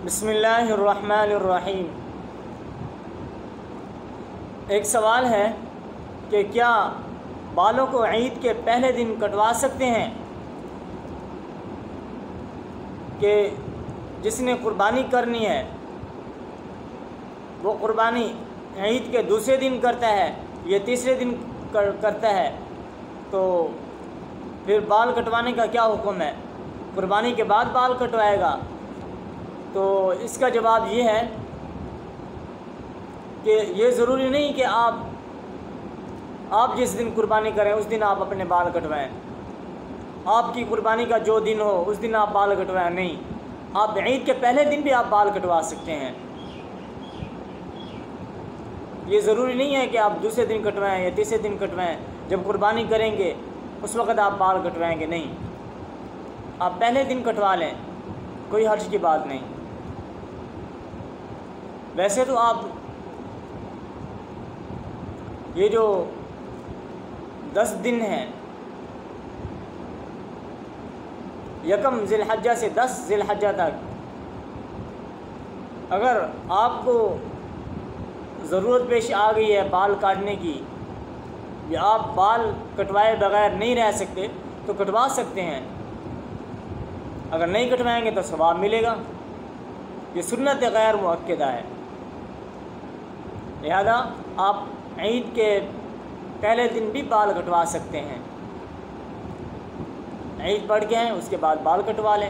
بسم اللہ الرحمن الرحیم۔ ایک سوال ہے کہ کیا بالوں کو عید کے پہلے دن کٹوا سکتے ہیں؟ کہ جس نے قربانی کرنی ہے وہ قربانی عید کے دوسرے دن کرتا ہے یا تیسرے دن کرتا ہے، تو پھر بال کٹوانے کا کیا حکم ہے؟ قربانی کے بعد بال کٹوائے گا؟ تو اس کا جواب یہ ہے کہ یہ ضروری نہیں کہ آپ جس دن قربانی کریں اس دن آپ اپنے بال کٹوائیں۔ آپ کی قربانی کا جو دن ہو اس دن آپ بال کٹوائیں، نہیں، آپ عید کے پہلے دن بھی آپ بال کٹوا سکتے ہیں۔ یہ ضروری نہیں ہے کہ آپ دوسرے دن کٹوائیں یا تیسرے دن کٹوائیں، جب قربانی کریں گے اس وقت آپ بال کٹوائیں گے، نہیں، آپ پہلے دن کٹوا لیں، کوئی حرج کی بات نہیں۔ ویسے تو آپ یہ جو 10 دن ہیں، یکم ذی الحجہ سے 10 ذی الحجہ تک، اگر آپ کو ضرورت پیش آ گئی ہے بال کاٹنے کی یا آپ بال کٹوائے بغیر نہیں رہ سکتے تو کٹوا سکتے ہیں۔ اگر نہیں کٹوائیں گے تو ثواب ملے گا۔ یہ سنت غیر مؤکدہ ہے، لہذا آپ عید کے پہلے دن بھی بال کٹوا سکتے ہیں۔ عید پڑھ کے ہیں اس کے بعد بال کٹوا لیں۔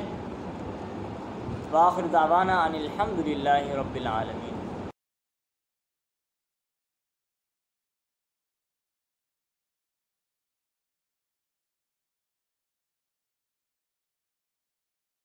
وآخر دعوانا ان الحمد للہ رب العالمین۔